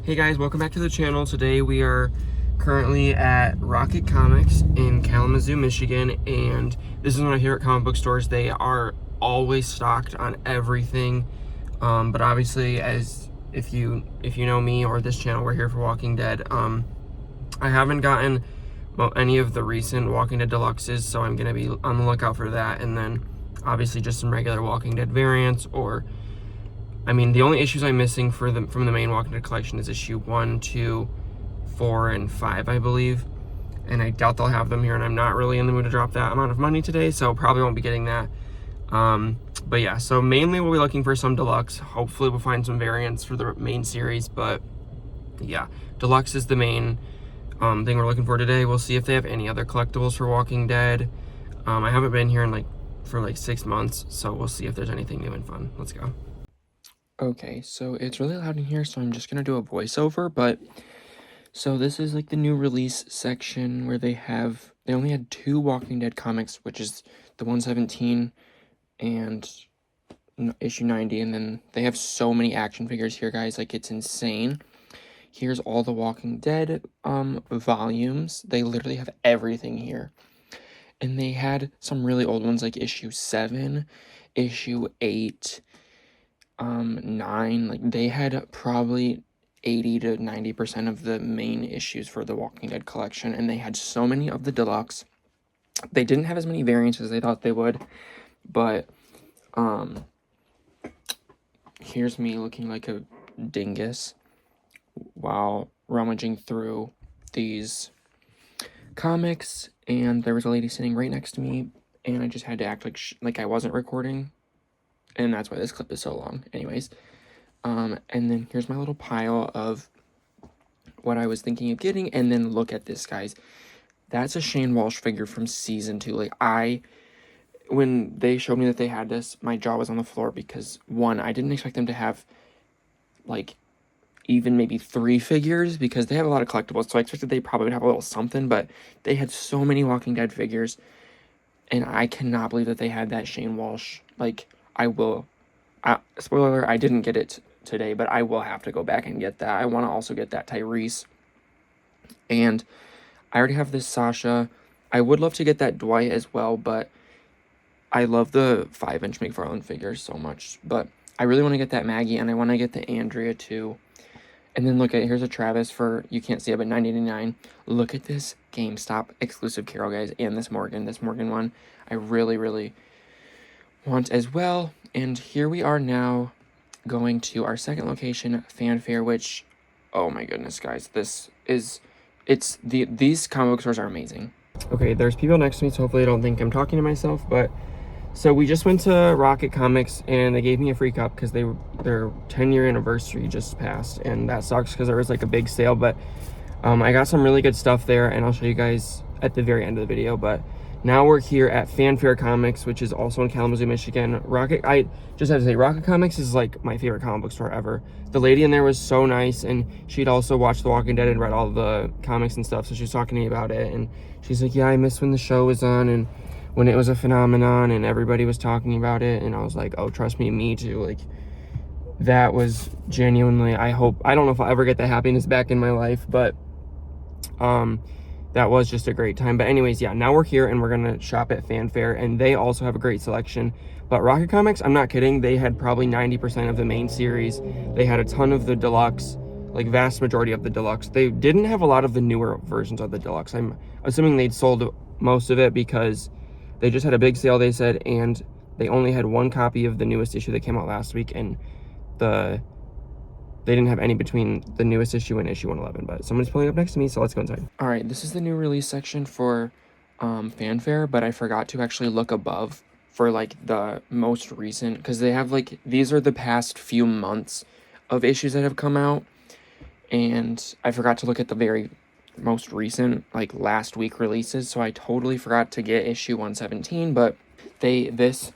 Hey guys, welcome back to the channel. Today we are currently at Rocket Comics in Kalamazoo, Michigan, and this is one of my favorite comic book stores. They are always stocked on everything, but obviously, as if you know me or this channel, we're here for Walking Dead. I haven't gotten any of the recent Walking Dead Deluxes, so I'm gonna be on the lookout for that, and then obviously just some regular Walking Dead variants. Or I mean, the only issues I'm missing from the main Walking Dead collection is issue 1, 2, 4, and 5, I believe. And I doubt they'll have them here, and I'm not really in the mood to drop that amount of money today, so probably won't be getting that. But yeah, so mainly we'll be looking for some deluxe. Hopefully we'll find some variants for the main series, but yeah, deluxe is the main thing we're looking for today. We'll see if they have any other collectibles for Walking Dead. I haven't been here for 6 months, so we'll see if there's anything new and fun. Let's go. Okay, so it's really loud in here, so I'm just gonna do a voiceover, but so this is like the new release section where they only had 2 Walking Dead comics, which is the 117 and issue 90, and then they have so many action figures here, guys, like it's insane. Here's all the Walking Dead volumes. They literally have everything here. And they had some really old ones like issue 7, issue 8, 9, like they had probably 80 to 90% of the main issues for the Walking Dead collection, and they had so many of the deluxe. They didn't have as many variants as they thought they would, but here's me looking like a dingus while rummaging through these comics, and there was a lady sitting right next to me, and I just had to act like I wasn't recording. And that's why this clip is so long. Anyways, and then here's my little pile of what I was thinking of getting. And then look at this, guys. That's a Shane Walsh figure from season 2. Like, when they showed me that they had this, my jaw was on the floor because, one, I didn't expect them to have, like, even maybe 3 figures because they have a lot of collectibles. So I expected they probably would have a little something, but they had so many Walking Dead figures. And I cannot believe that they had that Shane Walsh. Like, spoiler alert, I didn't get it today, but I will have to go back and get that. I want to also get that Tyrese. And I already have this Sasha. I would love to get that Dwight as well, but I love the 5-inch McFarlane figures so much. But I really want to get that Maggie, and I want to get the Andrea too. And then look at, here's a Travis for, you can't see it, but $9.99. Look at this GameStop exclusive Carol, guys, and this Morgan one. I really, really want as well. And here we are now going to our second location, Fanfare, which, oh my goodness, guys, these comic book stores are amazing. Okay, there's people next to me, so hopefully I don't think I'm talking to myself, but so we just went to Rocket Comics, and they gave me a free cup because their 10-year anniversary just passed, and that sucks because there was like a big sale, but I got some really good stuff there, and I'll show you guys at the very end of the video. But now we're here at Fanfare Comics, which is also in Kalamazoo, Michigan. I just have to say, Rocket Comics is like my favorite comic book store ever. The lady in there was so nice, and she'd also watched The Walking Dead and read all the comics and stuff, so she was talking to me about it, and she's like, yeah, I missed when the show was on, and when it was a phenomenon, and everybody was talking about it, and I was like, oh, trust me too. Like, that was genuinely, I don't know if I'll ever get that happiness back in my life, but that was just a great time. But anyways, yeah, now we're here and we're gonna shop at Fanfare, and they also have a great selection. But Rocket Comics, I'm not kidding, they had probably 90% of the main series. They had a ton of the deluxe, like vast majority of the deluxe. They didn't have a lot of the newer versions of the deluxe. I'm assuming they'd sold most of it because they just had a big sale, they said, and they only had 1 copy of the newest issue that came out last week, and they didn't have any between the newest issue and issue 111, but someone's pulling up next to me, so let's go inside. All right, this is the new release section for Fanfare, but I forgot to actually look above for like the most recent, because they have like, these are the past few months of issues that have come out, and I forgot to look at the very most recent, like last week releases, so I totally forgot to get issue 117, but this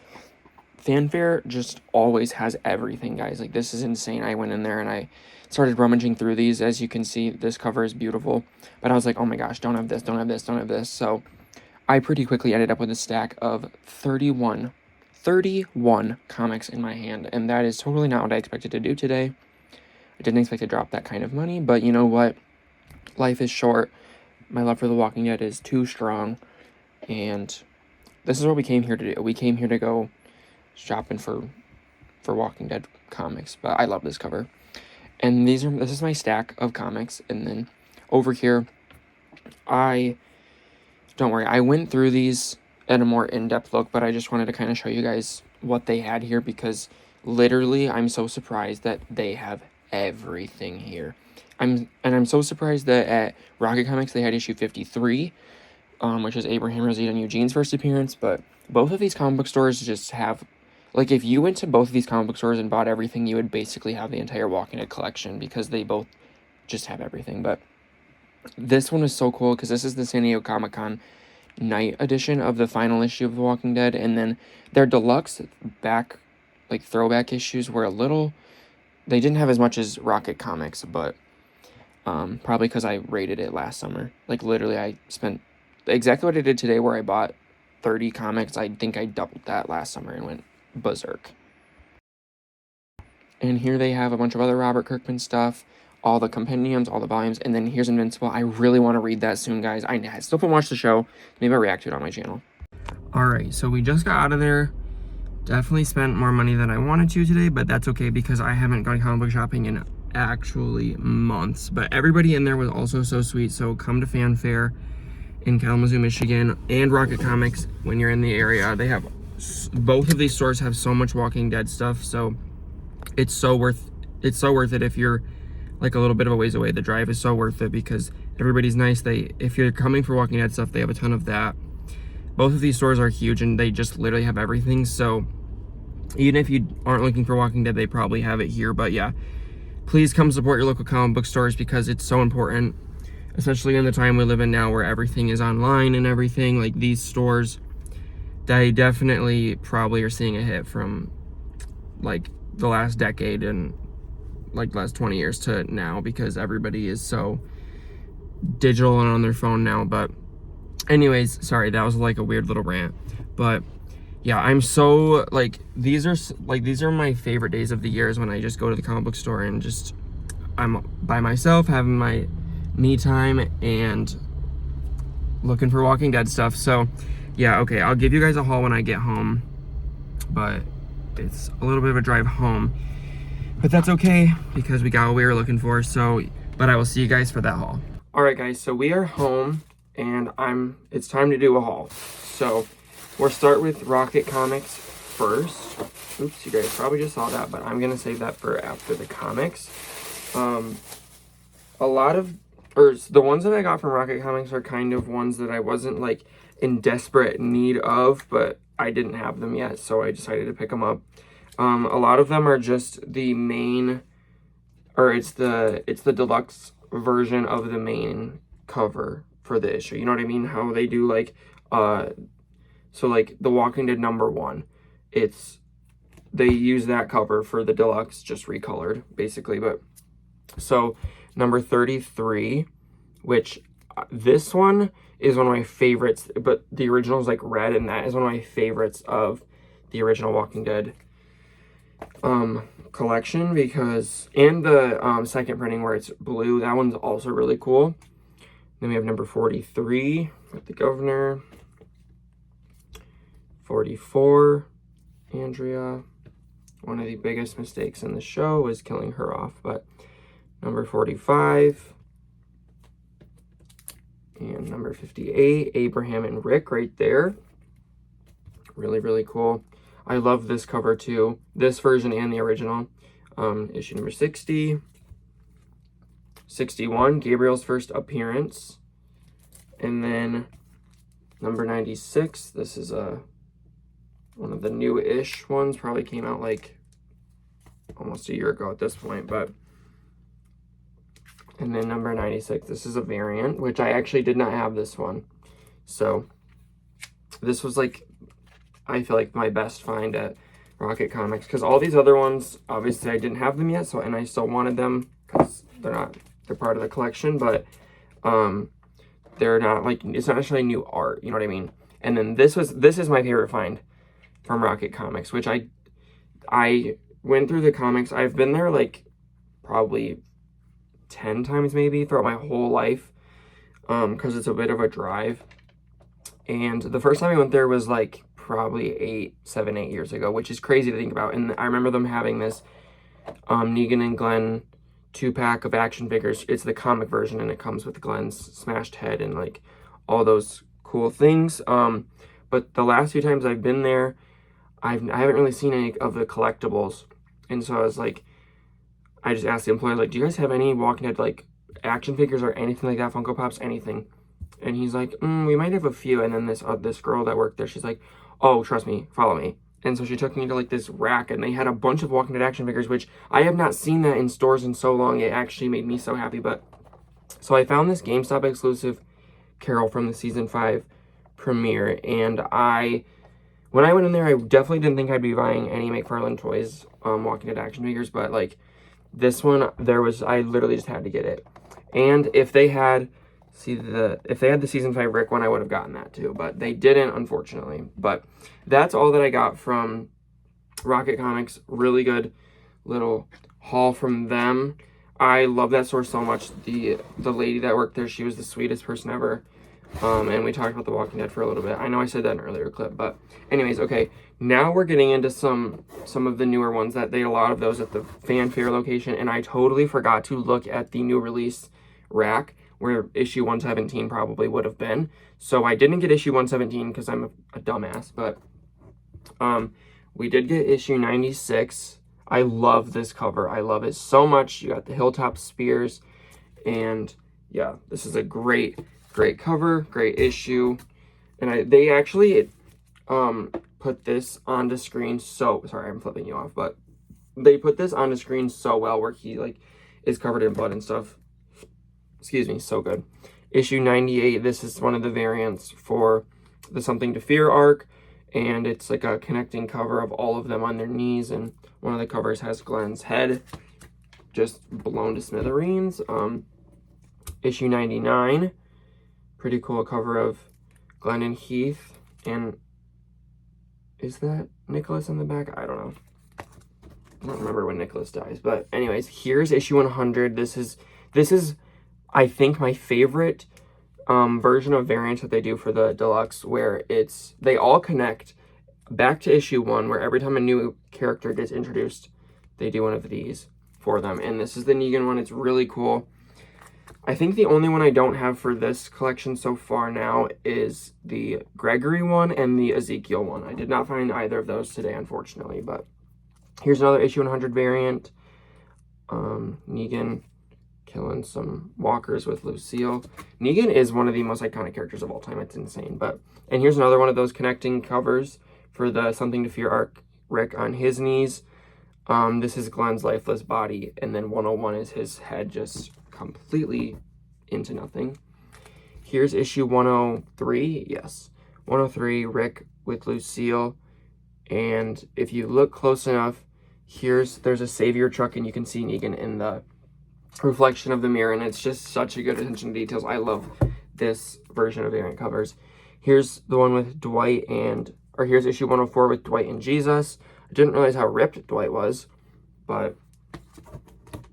Fanfare just always has everything, guys. Like, this is insane. I went in there and I started rummaging through these. As you can see, this cover is beautiful, but I was like, oh my gosh, don't have this, don't have this, don't have this. So I pretty quickly ended up with a stack of 31 comics in my hand, and that is totally not what I expected to do today. I didn't expect to drop that kind of money, but you know what? Life is short. My love for The Walking Dead is too strong, and this is what we came here to do. We came here to go shopping for Walking Dead comics, but I love this cover. And this is my stack of comics, and then over here, don't worry, I went through these at a more in-depth look, but I just wanted to kind of show you guys what they had here, because literally I'm so surprised that they have everything here. I'm so surprised that at Rocket Comics they had issue 53, which is Abraham, Rosita, and Eugene's first appearance, but both of these comic book stores just have, like, if you went to both of these comic book stores and bought everything, you would basically have the entire Walking Dead collection, because they both just have everything. But this one is so cool, because this is the San Diego Comic-Con night edition of the final issue of The Walking Dead, and then their deluxe throwback issues were a little, they didn't have as much as Rocket Comics, but probably because I rated it last summer. Like, literally, I spent exactly what I did today, where I bought 30 comics. I think I doubled that last summer and went berserk. And here they have a bunch of other Robert Kirkman stuff, all the compendiums, all the volumes, and then here's Invincible. I really want to read that soon, guys. I still haven't watched the show. Maybe I'll react to it on my channel. Alright, so we just got out of there. Definitely spent more money than I wanted to today, but that's okay, because I haven't gone comic book shopping in actually months. But everybody in there was also so sweet, so come to Fanfare in Kalamazoo, Michigan, and Rocket Comics when you're in the area. They have, both of these stores have so much Walking Dead stuff, so it's so worth it if you're like a little bit of a ways away. The drive is so worth it, because everybody's nice. If you're coming for Walking Dead stuff, they have a ton of that. Both of these stores are huge, and they just literally have everything, so even if you aren't looking for Walking Dead, they probably have it here. But yeah, please come support your local comic book stores, because it's so important, especially in the time we live in now, where everything is online and everything. Like, these stores, they definitely probably are seeing a hit from like the last decade and like last 20 years to now, because everybody is so digital and on their phone now. But anyways, sorry, that was like a weird little rant, but yeah, I'm so, like, these are my favorite days of the year, is when I just go to the comic book store and just, I'm by myself, having my me time and looking for Walking Dead stuff. So yeah, okay, I'll give you guys a haul when I get home, but it's a little bit of a drive home, but that's okay, because we got what we were looking for. So, but I will see you guys for that haul. All right, guys, so we are home, and it's time to do a haul. So we'll start with Rocket Comics first. Oops, you guys probably just saw that, but I'm gonna save that for after the comics. The ones that I got from Rocket Comics are kind of ones that I wasn't like in desperate need of, but I didn't have them yet, so I decided to pick them up. A lot of them are just the main, or it's the deluxe version of the main cover for the issue. You know what I mean? How they do like, so like The Walking Dead #1, they use that cover for the deluxe, just recolored basically. But so number 33, which this one is one of my favorites, but the original is like red, and that is one of my favorites of the original Walking Dead collection, because, and the second printing where it's blue, that one's also really cool. Then we have number 43 with the governor. 44, Andrea. One of the biggest mistakes in the show was killing her off, but number 45. And number 58, Abraham and Rick right there. Really, really cool. I love this cover too. This version and the original. Issue number 60. 61, Gabriel's first appearance. And then number 96, this is one of the new-ish ones. Probably came out like almost a year ago at this point, but. And then number 96, this is a variant, which I actually did not have this one. So this was like, I feel like my best find at Rocket Comics, because all these other ones, obviously I didn't have them yet, so, and I still wanted them because they're part of the collection, but they're not like, it's not necessarily new art, you know what I mean? And then this is my favorite find from Rocket Comics, which I went through the comics. I've been there like probably 10 times maybe throughout my whole life, because it's a bit of a drive. And the first time I went there was like probably 7, 8 years ago, which is crazy to think about. And I remember them having this Negan and Glenn 2-pack of action figures. It's the comic version, and it comes with Glenn's smashed head and like all those cool things. But the last few times I've been there, I haven't really seen any of the collectibles. And so I was like, I just asked the employee, like, do you guys have any Walking Dead like action figures or anything like that, Funko Pops, anything? And he's like, we might have a few. And then this girl that worked there, she's like, oh, trust me, follow me. And so she took me to like this rack, and they had a bunch of Walking Dead action figures, which I have not seen that in stores in so long. It actually made me so happy. But so I found this GameStop exclusive Carol from the season 5 premiere, and when I went in there, I definitely didn't think I'd be buying any McFarlane Toys Walking Dead action figures, but like this one, I literally just had to get it. And if they had the season 5 Rick one, I would have gotten that too, but they didn't, unfortunately. But that's all that I got from Rocket Comics. Really good little haul from them. I love that store so much. The lady that worked there, she was the sweetest person ever. And we talked about The Walking Dead for a little bit. I know I said that in an earlier clip, but anyways, okay. Now we're getting into some of the newer ones. That they had a lot of those at the Fanfare location, and I totally forgot to look at the new release rack where issue 117 probably would have been. So I didn't get issue 117 because I'm a dumbass, but we did get issue 96. I love this cover. I love it so much. You got the Hilltop Spears, and yeah, this is a great cover, great issue. And they actually put this onto screen sorry, I'm flipping you off, but they put this onto screen so well, where he like is covered in blood and stuff. Excuse me, so good. Issue 98, this is one of the variants for the Something to Fear arc, and it's like a connecting cover of all of them on their knees, and one of the covers has Glenn's head just blown to smithereens. Issue 99, pretty cool cover of Glenn and Heath, and is that Nicholas in the back? I don't know. I don't remember when Nicholas dies, but anyways, here's issue 100. This is I think my favorite version of variants that they do for the deluxe, where they all connect back to issue 1, where every time a new character gets introduced, they do one of these for them. And this is the Negan one. It's really cool. I think the only one I don't have for this collection so far now is the Gregory one and the Ezekiel one. I did not find either of those today, unfortunately, but here's another issue 100 variant. Negan killing some walkers with Lucille. Negan is one of the most iconic characters of all time. It's insane. And here's another one of those connecting covers for the Something to Fear arc, Rick on his knees. This is Glenn's lifeless body, and then 101 is his head just completely into nothing. Here's issue 103. Yes, 103, Rick with Lucille. And if you look close enough, there's a savior truck, and you can see Negan in the reflection of the mirror, and it's just such a good attention to details. I love this version of variant covers. Here's the one with Dwight here's issue 104 with Dwight and Jesus. I didn't realize how ripped Dwight was, but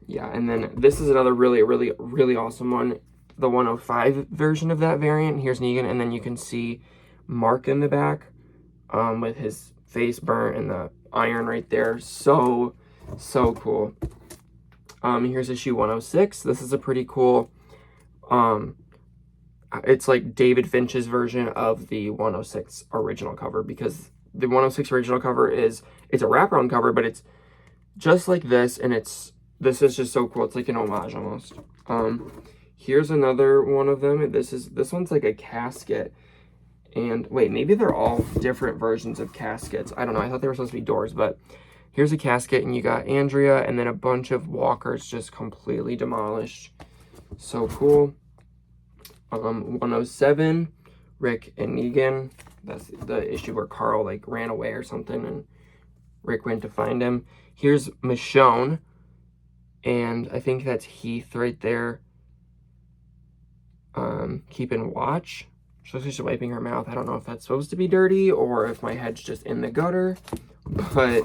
yeah. And then this is another really, really, really awesome one, the 105 version of that variant. Here's Negan, and then you can see Mark in the back with his face burnt and the iron right there. So cool. Here's issue 106. This is a pretty cool, it's like David Finch's version of the 106 original cover, because the 106 original cover it's a wraparound cover, but it's just like this, and this is just so cool. It's like an homage almost. Here's another one of them. This one's like a casket, and wait, maybe they're all different versions of caskets. I don't know. I thought they were supposed to be doors, but here's a casket, and you got Andrea, and then a bunch of walkers just completely demolished. So cool. 107, Rick and Negan. That's the issue where Carl like ran away or something, and Rick went to find him. Here's Michonne, and I think that's Heath right there. Keeping watch. So she's wiping her mouth. I don't know if that's supposed to be dirty or if my head's just in the gutter, but.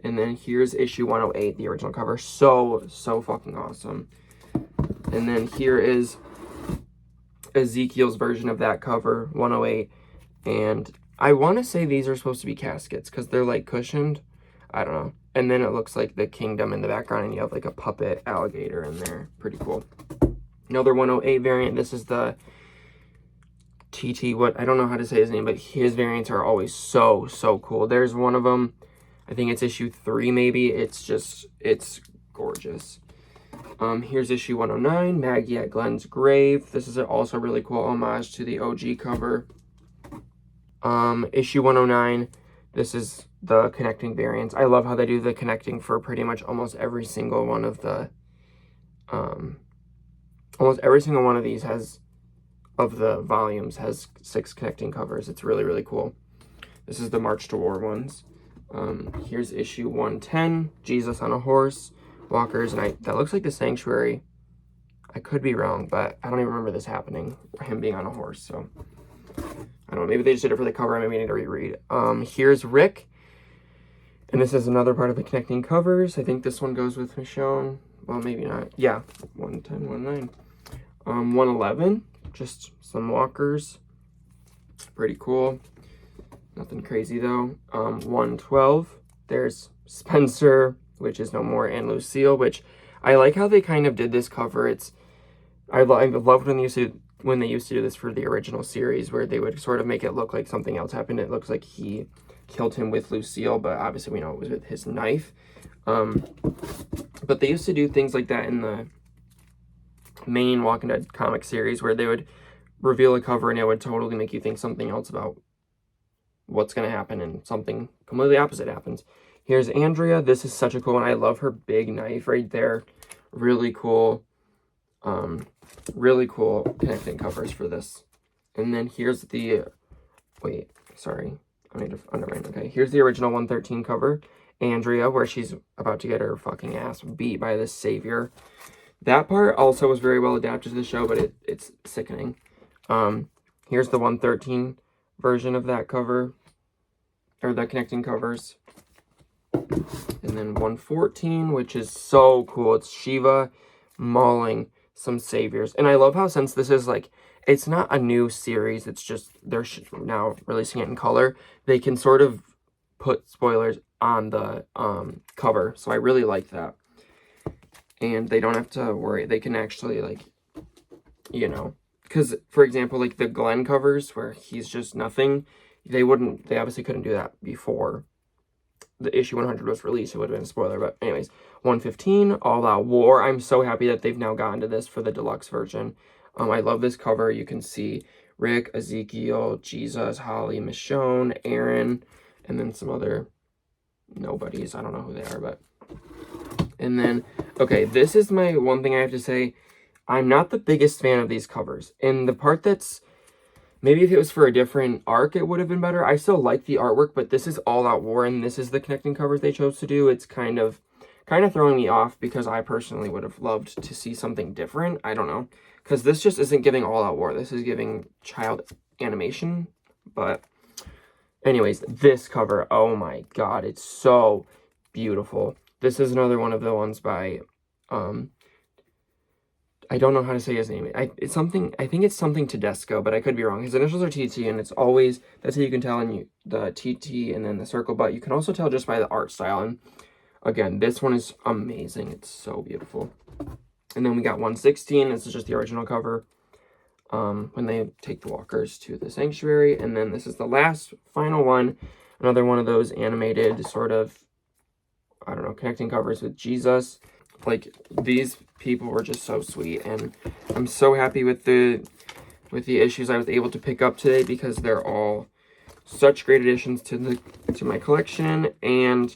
And then here's issue 108, the original cover. So fucking awesome. And then here is Ezekiel's version of that cover, 108. And I want to say these are supposed to be caskets because they're like cushioned. I don't know. And then it looks like the kingdom in the background and you have like a puppet alligator in there. Pretty cool. Another 108 variant. This is the TT, what, I don't know how to say his name, but his variants are always so cool. There's one of them. I think it's issue 3 maybe. It's gorgeous. Here's issue 109, Maggie at Glenn's grave. This is also a really cool homage to the OG cover. Issue 109, this is the connecting variants. I love how they do the connecting for pretty much almost every single one of the, almost every single one of these of the volumes has 6 connecting covers. It's really cool. This is the March to War ones. Here's issue 110, Jesus on a horse, walkers, and that looks like the Sanctuary. I could be wrong, but I don't even remember this happening, him being on a horse, so I don't know, maybe they just did it for the cover, maybe I need to reread. Here's Rick, and this is another part of the connecting covers. I think this one goes with Michonne. Well, maybe not. Yeah, 110, 109. 111, just some walkers. Pretty cool. Nothing crazy though. 112, there's Spencer, which is no more, and Lucille, which I like how they kind of did this cover. I loved when they used to do this for the original series, where they would sort of make it look like something else happened. It looks like he killed him with Lucille, but obviously we know it was with his knife. But they used to do things like that in the main Walking Dead comic series, where they would reveal a cover and it would totally make you think something else about what's going to happen, and something completely opposite happens. Here's Andrea. This is such a cool one. I love her big knife right there. Really cool. Really cool connecting covers for this. And then here's the, wait, sorry, I need to underline. Okay, here's the original 113 cover, Andrea, where she's about to get her fucking ass beat by this savior. That part also was very well adapted to the show, but it's sickening. Here's the 113 version of that cover, or the connecting covers. And then 114, which is so cool. It's Shiva mauling some saviors. And I love how, since this is like, it's not a new series, it's just they're now releasing it in color, they can sort of put spoilers on the cover. So I really like that. And they don't have to worry. They can actually, like, you know, because, for example, like the Glenn covers where he's just nothing, they obviously couldn't do that before the issue 100 was released. It would have been a spoiler, but anyways. 115, All Out War. I'm so happy that they've now gotten to this for the deluxe version. I love this cover. You can see Rick, Ezekiel, Jesus, Holly, Michonne, Aaron, and then some other nobodies. I don't know who they are, but... And then, okay, this is my one thing I have to say. I'm not the biggest fan of these covers. And the part that's... Maybe if it was for a different arc, it would have been better. I still like the artwork, but this is All Out War, and this is the connecting covers they chose to do. It's kind of throwing me off, because I personally would have loved to see something different. I don't know. Because this just isn't giving All Out War. This is giving child animation. But anyways, this cover, oh my god, it's so beautiful. This is another one of the ones by... I don't know how to say his name. I think it's something Tedesco, but I could be wrong. His initials are TT, and it's always, that's how you can tell in the TT and then the circle, but you can also tell just by the art style. And again, this one is amazing. It's so beautiful. And then we got 116. This is just the original cover when they take the walkers to the sanctuary. And then this is the last, final one. Another one of those animated sort of, I don't know, connecting covers with Jesus. Like, these people were just so sweet, and I'm so happy with the issues I was able to pick up today, because they're all such great additions to my collection. And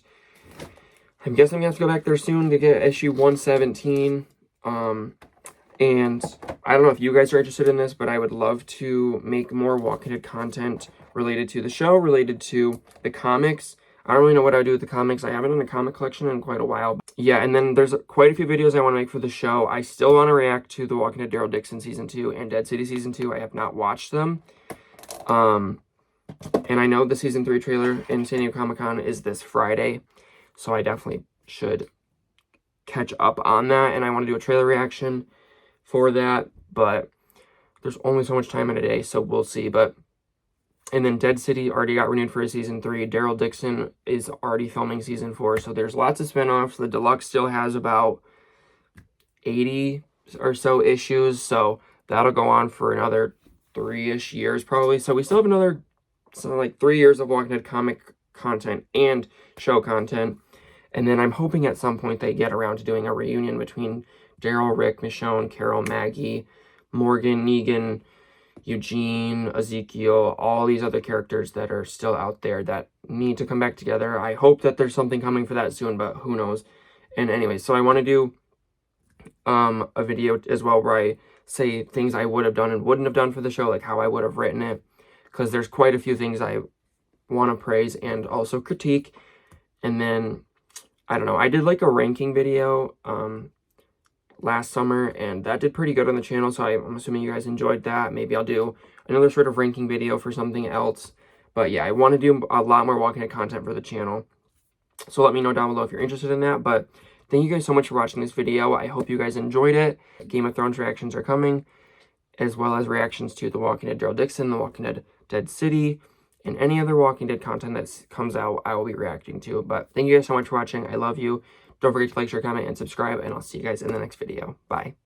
I guess I'm gonna have to go back there soon to get issue 117. And I don't know if you guys are interested in this, but I would love to make more Walking Dead content related to the show, related to the comics. I don't really know what I would do with the comics. I haven't done a comic collection in quite a while. Yeah, and then there's quite a few videos I want to make for the show. I still want to react to The Walking Dead Daryl Dixon Season 2 and Dead City Season 2. I have not watched them. And I know the Season 3 trailer in San Diego Comic-Con is this Friday. so I definitely should catch up on that, and I want to do a trailer reaction for that, but there's only so much time in a day, so we'll see. But and then Dead City already got renewed for season 3. Daryl Dixon is already filming season 4, so there's lots of spinoffs. The Deluxe still has about 80 or so issues, so that'll go on for another 3-ish years probably. So we still have another like 3 years of Walking Dead comic content and show content. And then I'm hoping at some point they get around to doing a reunion between Daryl, Rick, Michonne, Carol, Maggie, Morgan, Negan, Eugene, Ezekiel, all these other characters that are still out there that need to come back together. I hope that there's something coming for that soon, but who knows. And anyway, so I want to do a video as well where I say things I would have done and wouldn't have done for the show, like how I would have written it, because there's quite a few things I want to praise and also critique. And then I don't know, I did like a ranking video last summer, and that did pretty good on the channel, so I'm assuming you guys enjoyed that. Maybe I'll do another sort of ranking video for something else. But yeah, I want to do a lot more Walking Dead content for the channel, so let me know down below if you're interested in that. But thank you guys so much for watching this video. I hope you guys enjoyed it. Game of Thrones reactions are coming, as well as reactions to The Walking Dead Daryl Dixon, The Walking Dead Dead City, and any other Walking Dead content that comes out, I will be reacting to. But thank you guys so much for watching. I love you. Don't forget to like, share, comment, and subscribe, and I'll see you guys in the next video. Bye.